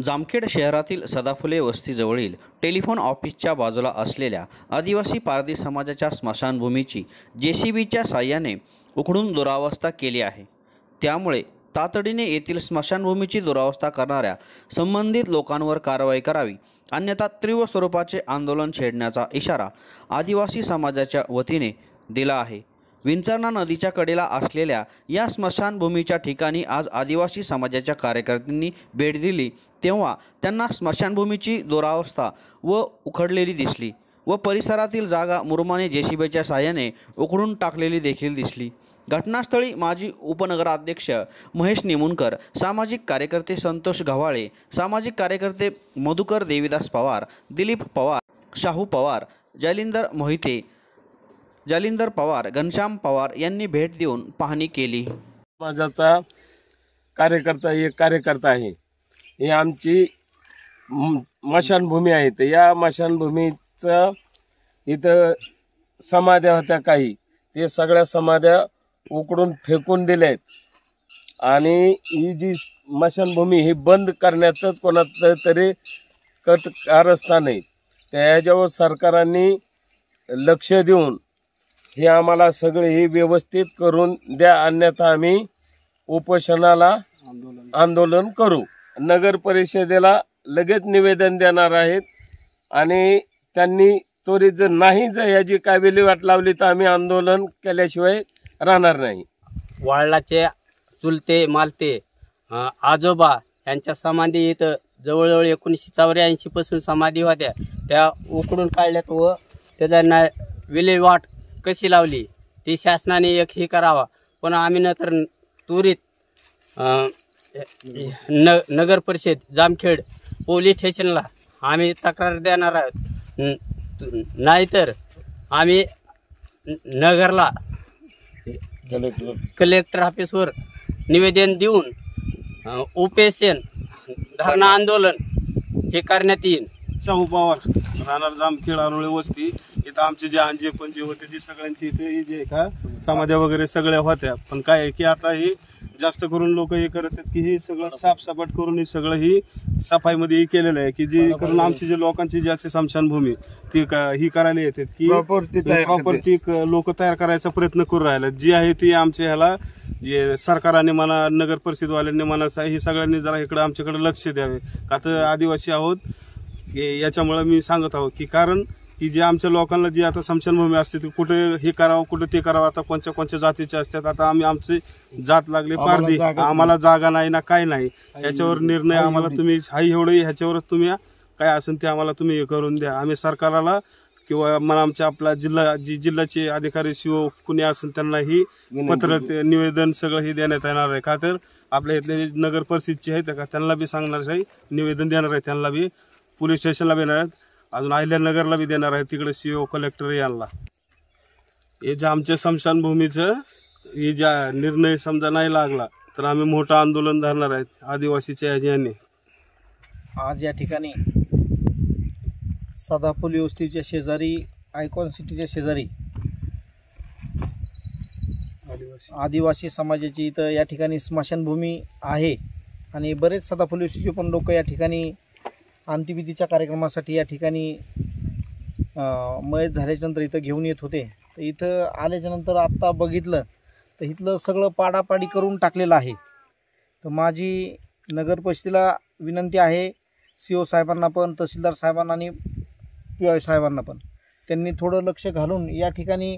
जामखेड शहरातील सदाफुले वस्तीजवळील टेलिफोन ऑफिसच्या बाजूला असलेल्या आदिवासी पारधी समाजाच्या स्मशानभूमीची जेसीबीच्या साहाय्याने उखडून दुरावस्था केली आहे। त्यामुळे तातडीने येथील स्मशानभूमीची दुरावस्था करणाऱ्या संबंधित लोकांवर कारवाई करावी, अन्यथा तीव्र स्वरूपाचे आंदोलन छेडण्याचा इशारा आदिवासी समाजाच्या वतीने दिला आहे। विंचरणा नदीच्या कडेला असलेल्या या स्मशानभूमीच्या ठिकाणी आज आदिवासी समाजाच्या कार्यकर्त्यांनी भेट दिली तेव्हा त्यांना स्मशानभूमीची दुरावस्था व उखडलेली दिसली व परिसरातील जागा मुरुमाने जेसीबीच्या साहाय्याने उखडून टाकलेली देखील दिसली। घटनास्थळी माजी उपनगराध्यक्ष महेश निमुणकर, सामाजिक कार्यकर्ते संतोष गव्हाळे, सामाजिक कार्यकर्ते मधुकर देवीदास पवार, दिलीप पवार, शाहू पवार, जालिंदर पवार, घनश्याम पवार यांनी भेट देऊन पाहणी केली। समाजाचा कार्यकर्ता आहे। ही आमची स्मशानभूमी आहे। तर या स्मशानभूमीचं इथं समाध्या होत्या काही, ते सगळ्या समाध्या उकडून फेकून दिल्यात आणि ही जी स्मशानभूमी ही बंद करण्याचंच कोणाचं तरी कट कारस्थान आहे। त्याच्यावर सरकारने लक्ष देऊन हे आम्हाला सगळे हे व्यवस्थित करून द्या, अन्यथा आम्ही उपोषणाला आंदोलन करू। नगर परिषदेला लगेच निवेदन देणार आहेत आणि त्यांनी त्वरित जर याची काय विल्हेवाट लावली तर आम्ही आंदोलन केल्याशिवाय राहणार नाही। वाळलाचे चुलते मालते आजोबा यांच्या समाधी इथं जवळजवळ 1984 पासून समाधी होत्या, त्या उकडून काढल्यात व त्याचा विल्हेवाट कशी लावली ती शासनाने एक हे करावा। पण आम्ही नंतर त्वरित नगर परिषद जामखेड पोलीस स्टेशनला आम्ही तक्रार देणार आहोत, नाहीतर आम्ही नगरला कलेक्टर ऑफिसवर निवेदन देऊन उपोषण धरणा आंदोलन हे करण्यात येईल। शाहू पवार, राहणार जामखेड आरोळे वस्ती। इथं आमचे जे पण जे होते ते सगळ्यांची इथे जे का समाध्या वगैरे सगळ्या होत्या, पण काय आहे की आता हे जास्त करून लोक हे करत आहेत की हे सगळं साफसपाट करून हे सगळं ही सफाईमध्ये केलेलं आहे की जे करून आमची जे लोकांची जास्त स्मशानभूमी ती ही करायला येतात की प्रॉपर्टी लोक तयार करायचा प्रयत्न करू राहिले। जी आहे ती आमच्या ह्याला जे सरकारने म्हणा नगर परिषदवाल्यांनी म्हणा हे सगळ्यांनी जरा इकडे आमच्याकडे लक्ष द्यावे, का तर आदिवासी आहोत याच्यामुळे मी सांगत आहोत की कारण की जे आमच्या लोकांना जी आता स्मशानभूमी असते ती कुठे हे करावं कुठे ते करावं, आता कोणत्या जातीचे असतात। आता आम्ही आमची जात लागले पारधी, आम्हाला जागा नाही ना काय नाही, याच्यावर निर्णय आम्हाला तुम्ही हाई एवढं ह्याच्यावरच तुम्ही काय असेल ते आम्हाला तुम्ही हे करून द्या। आम्ही सरकारला किंवा मला आमच्या आपला जिल्ह्याचे अधिकारी सीओ कुणी असेल त्यांना ही पत्र निवेदन सगळं हे देण्यात येणार आहे, का तर आपल्या इथले नगर परिषदचे आहेत का त्यांना बी सांगणार आहे, निवेदन देणार आहे, त्यांना बी पोलीस स्टेशनला बी देणार आहेत, अजून अहिल्यानगरला बी देणार आहे, तिकडे सीओ कलेक्टर यांना हे जे आमच्या स्मशानभूमीचं हे ज्या निर्णय समजा नाही लागला तर आम्ही मोठं आंदोलन धरणार आहेत आदिवासीच्या याने। आज या ठिकाणी सदाफुले वस्तीच्या शेजारी आयकॉन सिटीच्या शेजारी आदिवासी समाजाची इथं या ठिकाणी स्मशानभूमी आहे आणि बरेच सदाफुले वस्तीचे पण लोक या ठिकाणी अंत्यविधीच्या कार्यक्रमासाठी या ठिकाणी मयत झाल्याच्यानंतर इथं घेऊन येत होते। तर इथं आल्याच्यानंतर आत्ता बघितलं तर इथलं सगळं पाडापाडी करून टाकलेलं आहे। तर माझी नगर परिषदेला विनंती आहे, सीओ साहेबांना पण, तहसीलदार साहेबांना आणि PI साहेबांना पण, त्यांनी थोडं लक्ष घालून या ठिकाणी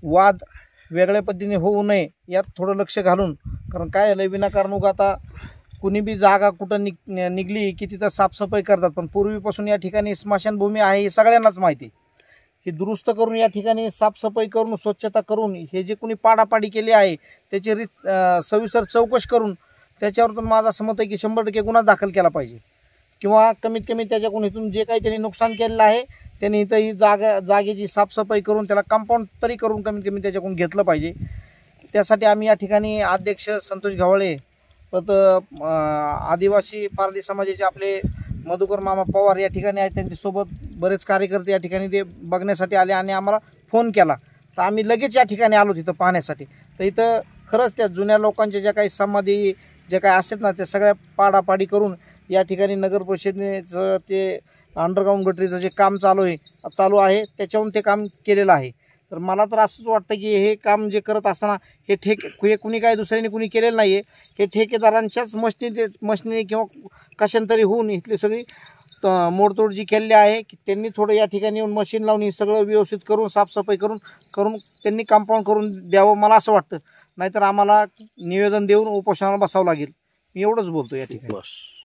वाद वेगळ्या पद्धतीने होऊ नये यात थोडं लक्ष घालून, कारण काय झालं विनाकारण आता कुणी बी जागा कुठं निघली की तिथं साफसफाई करतात, पण पूर्वीपासून या ठिकाणी स्मशानभूमी आहे हे सगळ्यांनाच माहिती आहे। ही दुरुस्त करून या ठिकाणी साफसफाई करून स्वच्छता करून हे जे कोणी पाडापाडी केली आहे त्याची सविस्तर चौकशी करून त्याच्यावर माझं असं मत आहे की 100% गुन्हा दाखल केला पाहिजे, किंवा कमीत कमी त्याच्याकडून इथून जे काही त्यांनी नुकसान केलेलं आहे त्यांनी इथं ही जागेची साफसफाई करून त्याला कंपाऊंड तरी करून कमीत कमी त्याच्याकडून घेतलं पाहिजे। त्यासाठी आम्ही या ठिकाणी अध्यक्ष संतोष गव्हाळे, परत आदिवासी पारधी समाजाचे आपले मधुकर मामा पवार या ठिकाणी आहेत, त्यांच्यासोबत बरेच कार्यकर्ते या ठिकाणी ते बघण्यासाठी आले आणि आम्हाला फोन केला, तर आम्ही लगेच या ठिकाणी आलो तिथं पाहण्यासाठी। तर इथं खरंच त्या जुन्या लोकांच्या ज्या काही समाधी ज्या काही असतात ना त्या सगळ्या पाडापाडी करून या ठिकाणी नगर परिषदेचं ते अंडरग्राऊंड गटरीचं जे काम चालू आहे त्याच्यावरून ते काम केलेलं आहे. तर मला तर असंच वाटतं की हे काम जे करत असताना हे कुणी काय दुसऱ्याने कुणी केलेलं नाही आहे. हे ठेकेदारांच्याच मशनीने किंवा कशांतरी होऊन इथली सगळी मोडतोड जी केलेली आहे की त्यांनी थोडं या ठिकाणी येऊन मशीन लावून हे सगळं व्यवस्थित करून साफसफाई करून त्यांनी कंपाऊंड करून द्यावं मला असं वाटतं. नाहीतर आम्हाला निवेदन देऊन उपोषणाला बसावं लागेल. मी एवढंच बोलतो या ठिकाणी.